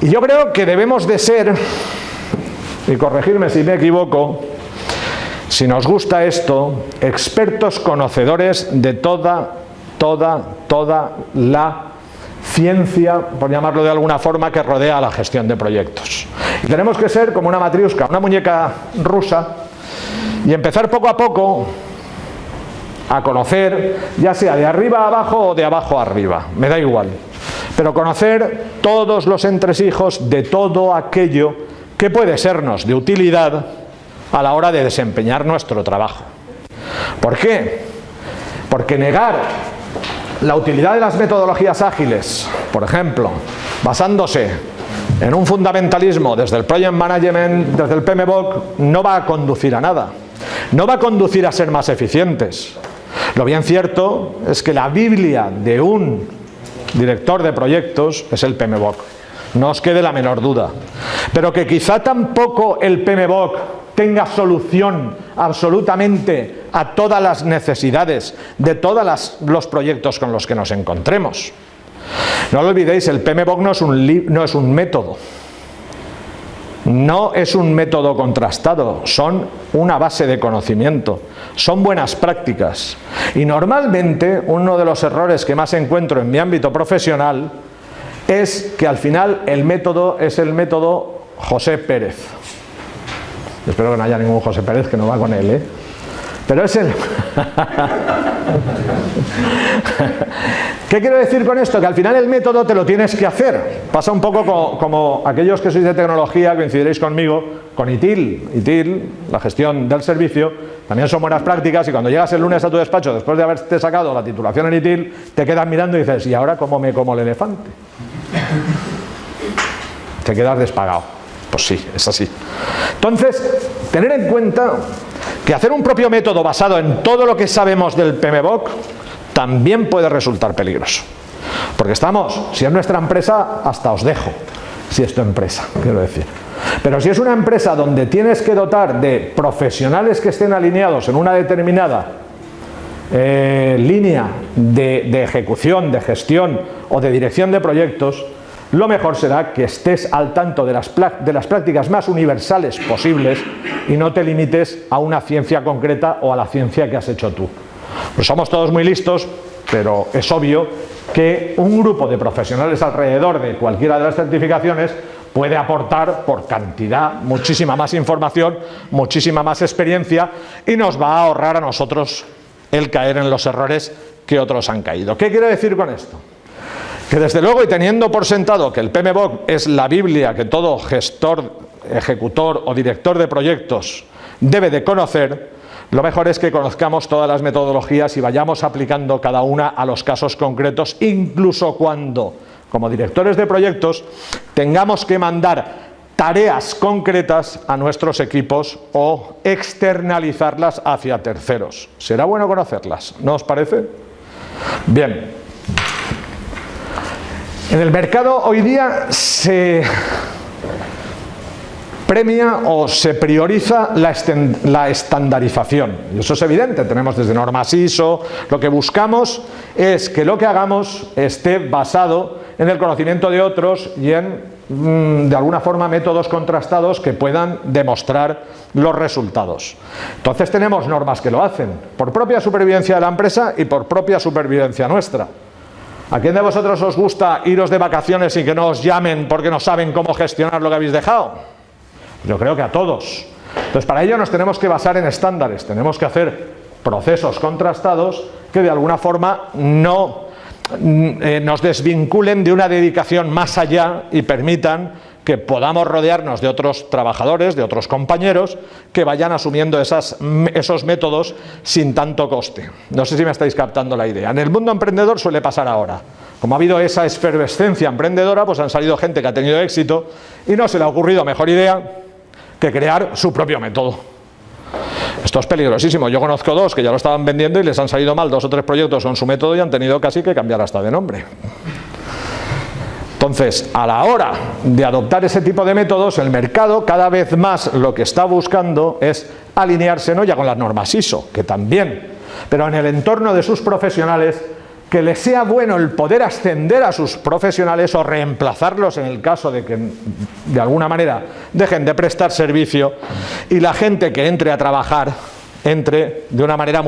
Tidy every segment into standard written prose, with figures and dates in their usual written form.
Y yo creo que debemos de ser, y corregirme si me equivoco, si nos gusta esto, expertos conocedores de toda la ciencia, por llamarlo de alguna forma, que rodea a la gestión de proyectos. Y tenemos que ser como una matriushka, una muñeca rusa, y empezar poco a poco a conocer, ya sea de arriba a abajo o de abajo a arriba, me da igual, pero conocer todos los entresijos de todo aquello que puede sernos de utilidad a la hora de desempeñar nuestro trabajo. ¿Por qué? Porque negar la utilidad de las metodologías ágiles, por ejemplo, basándose en un fundamentalismo desde el Project Management, desde el PMBOK, no va a conducir a nada. No va a conducir a ser más eficientes. Lo bien cierto es que la Biblia de un director de proyectos es el PMBOK. No os quede la menor duda. Pero que quizá tampoco el PMBOK tenga solución absolutamente a todas las necesidades de todos los proyectos con los que nos encontremos. No lo olvidéis, el PMBOK no es un método. No es un método contrastado, son una base de conocimiento, son buenas prácticas. Y normalmente uno de los errores que más encuentro en mi ámbito profesional es que al final el método es el método José Pérez. Espero que no haya ningún José Pérez que no va con él, ¿eh? Pero es el... ¿Qué quiero decir con esto? Que al final el método te lo tienes que hacer. Pasa un poco como aquellos que sois de tecnología, coincidiréis conmigo, con ITIL. ITIL, la gestión del servicio, también son buenas prácticas, y cuando llegas el lunes a tu despacho, después de haberte sacado la titulación en ITIL, te quedas mirando y dices, ¿y ahora cómo me como el elefante? Te quedas despagado. Pues sí, es así. Entonces, tener en cuenta que hacer un propio método basado en todo lo que sabemos del PMBOK también puede resultar peligroso. Porque si es nuestra empresa, hasta os dejo, si es tu empresa, quiero decir. Pero si es una empresa donde tienes que dotar de profesionales que estén alineados en una determinada línea de ejecución, de gestión o de dirección de proyectos, lo mejor será que estés al tanto de las prácticas más universales posibles y no te limites a una ciencia concreta o a la ciencia que has hecho tú. Pues somos todos muy listos, pero es obvio que un grupo de profesionales alrededor de cualquiera de las certificaciones puede aportar por cantidad muchísima más información, muchísima más experiencia, y nos va a ahorrar a nosotros el caer en los errores que otros han caído. ¿Qué quiero decir con esto? Que desde luego, y teniendo por sentado que el PMBOK es la Biblia que todo gestor, ejecutor o director de proyectos debe de conocer, lo mejor es que conozcamos todas las metodologías y vayamos aplicando cada una a los casos concretos, incluso cuando, como directores de proyectos, tengamos que mandar tareas concretas a nuestros equipos o externalizarlas hacia terceros. Será bueno conocerlas, ¿no os parece? Bien. En el mercado hoy día se premia o se prioriza la estandarización. Y eso es evidente, tenemos desde normas ISO, lo que buscamos es que lo que hagamos esté basado en el conocimiento de otros y en, de alguna forma, métodos contrastados que puedan demostrar los resultados. Entonces tenemos normas que lo hacen, por propia supervivencia de la empresa y por propia supervivencia nuestra. ¿A quién de vosotros os gusta iros de vacaciones y que no os llamen porque no saben cómo gestionar lo que habéis dejado? Yo creo que a todos. Entonces, para ello nos tenemos que basar en estándares, tenemos que hacer procesos contrastados que de alguna forma no nos desvinculen de una dedicación más allá y permitan que podamos rodearnos de otros trabajadores, de otros compañeros que vayan asumiendo esos métodos sin tanto coste. No sé si me estáis captando la idea. En el mundo emprendedor suele pasar ahora. Como ha habido esa efervescencia emprendedora, pues han salido gente que ha tenido éxito y no se le ha ocurrido mejor idea que crear su propio método. Esto es peligrosísimo. Yo conozco dos que ya lo estaban vendiendo y les han salido mal 2 o 3 proyectos con su método y han tenido casi que cambiar hasta de nombre. Entonces, a la hora de adoptar ese tipo de métodos, el mercado cada vez más lo que está buscando es alinearse no ya con las normas ISO, que también, pero en el entorno de sus profesionales, que les sea bueno el poder ascender a sus profesionales o reemplazarlos en el caso de que de alguna manera dejen de prestar servicio, y la gente que entre a trabajar entre de una manera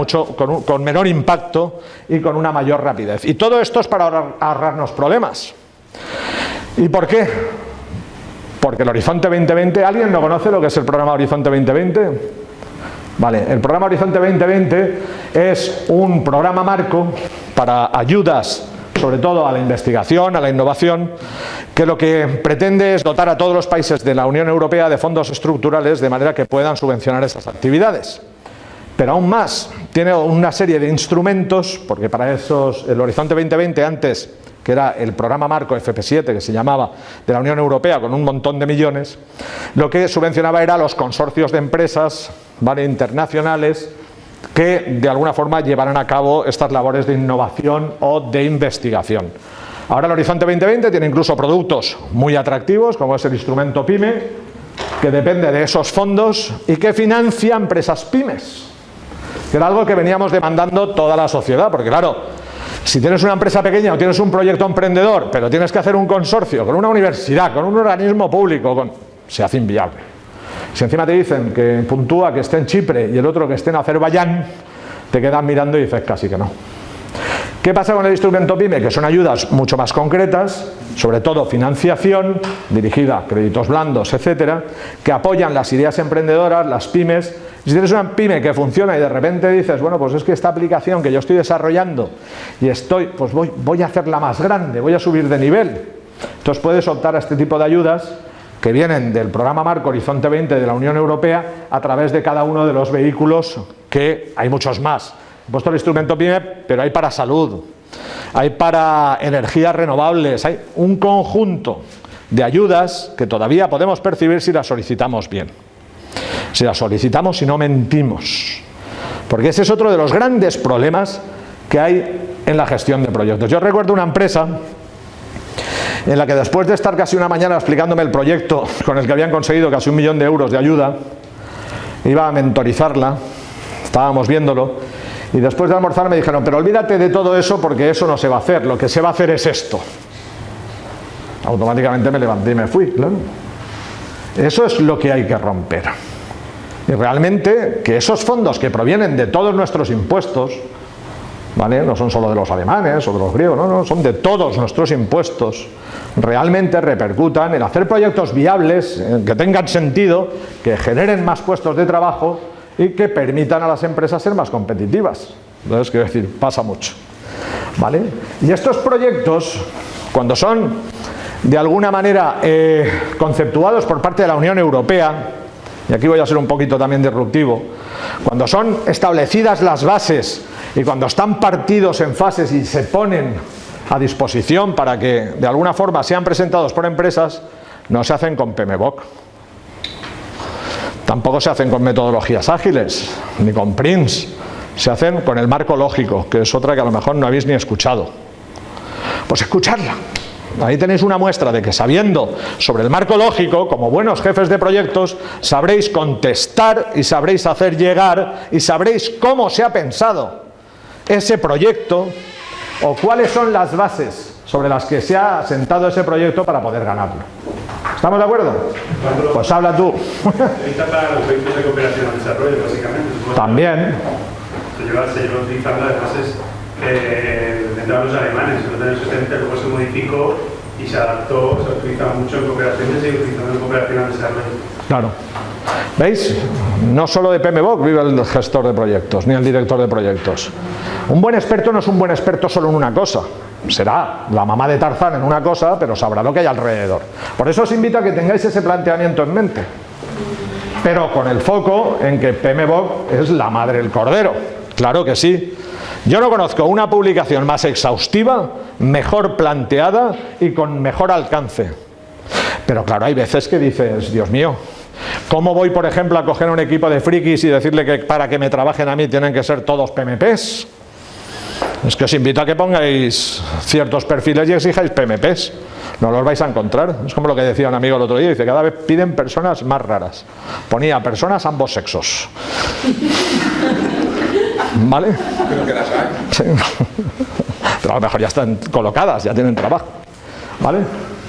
con menor impacto y con una mayor rapidez. Y todo esto es para ahorrarnos problemas. ¿Y por qué? Porque el Horizonte 2020, ¿alguien no conoce lo que es el programa Horizonte 2020? Vale, el programa Horizonte 2020 es un programa marco para ayudas, sobre todo a la investigación, a la innovación, que lo que pretende es dotar a todos los países de la Unión Europea de fondos estructurales de manera que puedan subvencionar esas actividades. Pero aún más, tiene una serie de instrumentos, porque para esos, el Horizonte 2020 antes, que era el programa marco FP7, que se llamaba, de la Unión Europea, con un montón de millones, lo que subvencionaba era los consorcios de empresas, ¿vale?, internacionales, que de alguna forma llevaran a cabo estas labores de innovación o de investigación. Ahora el Horizonte 2020 tiene incluso productos muy atractivos, como es el instrumento PYME, que depende de esos fondos y que financia empresas pymes, que era algo que veníamos demandando toda la sociedad, porque claro, si tienes una empresa pequeña o tienes un proyecto emprendedor, pero tienes que hacer un consorcio con una universidad, con un organismo público, se hace inviable. Si encima te dicen que puntúa que esté en Chipre y el otro que esté en Azerbaiyán, te quedas mirando y dices casi que no. ¿Qué pasa con el instrumento PYME? Que son ayudas mucho más concretas, sobre todo financiación, dirigida a créditos blandos, etcétera, que apoyan las ideas emprendedoras, las pymes. Si tienes una pyme que funciona y de repente dices, bueno, pues es que esta aplicación que yo estoy desarrollando y pues voy a hacerla más grande, voy a subir de nivel. Entonces puedes optar a este tipo de ayudas que vienen del programa Marco Horizonte 20 de la Unión Europea a través de cada uno de los vehículos, que hay muchos más. He puesto el instrumento PYME, pero hay para salud, hay para energías renovables, hay un conjunto de ayudas que todavía podemos percibir si las solicitamos bien. Si las solicitamos y no mentimos. Porque ese es otro de los grandes problemas que hay en la gestión de proyectos. Yo recuerdo una empresa en la que después de estar casi una mañana explicándome el proyecto con el que habían conseguido casi 1 millón de euros de ayuda, iba a mentorizarla, estábamos viéndolo, y después de almorzar me dijeron, pero olvídate de todo eso porque eso no se va a hacer, lo que se va a hacer es esto. Automáticamente me levanté y me fui, claro. Eso es lo que hay que romper. Y realmente que esos fondos que provienen de todos nuestros impuestos, ¿vale?, no son solo de los alemanes o de los griegos, no, son de todos nuestros impuestos, realmente repercutan en hacer proyectos viables, que tengan sentido, que generen más puestos de trabajo y que permitan a las empresas ser más competitivas. Entonces, quiero decir, pasa mucho, ¿vale? Y estos proyectos, cuando son de alguna manera conceptuados por parte de la Unión Europea, y aquí voy a ser un poquito también disruptivo, cuando son establecidas las bases y cuando están partidos en fases y se ponen a disposición para que de alguna forma sean presentados por empresas, no se hacen con PMBOK. Tampoco se hacen con metodologías ágiles, ni con PRINCE. Se hacen con el marco lógico, que es otra que a lo mejor no habéis ni escuchado. Pues escuchadla. Ahí tenéis una muestra de que sabiendo sobre el marco lógico, como buenos jefes de proyectos, sabréis contestar y sabréis hacer llegar y sabréis cómo se ha pensado ese proyecto o cuáles son las bases sobre las que se ha sentado ese proyecto para poder ganarlo. ¿Estamos de acuerdo? Pues habla tú. Para los proyectos de cooperación al desarrollo, básicamente. También. Se lleva utilizando las bases de los alemanes, en los años 70, luego se modificó y se adaptó, se utiliza mucho en cooperaciones y utilizando en cooperación al desarrollo. Claro. ¿Veis? No solo de PMBOK vive el gestor de proyectos, ni el director de proyectos. Un buen experto no es un buen experto solo en una cosa. Será la mamá de Tarzán en una cosa, pero sabrá lo que hay alrededor. Por eso os invito a que tengáis ese planteamiento en mente. Pero con el foco en que PMBOK es la madre del cordero. Claro que sí. Yo no conozco una publicación más exhaustiva, mejor planteada y con mejor alcance. Pero claro, hay veces que dices, Dios mío, ¿cómo voy, por ejemplo, a coger un equipo de frikis y decirle que para que me trabajen a mí tienen que ser todos PMPs? Es que os invito a que pongáis ciertos perfiles y exijáis PMPs. No los vais a encontrar. Es como lo que decía un amigo el otro día. Dice, cada vez piden personas más raras. Ponía personas ambos sexos. ¿Vale? Creo que las hay. Sí. pero a lo mejor ya están colocadas, ya tienen trabajo, ¿vale?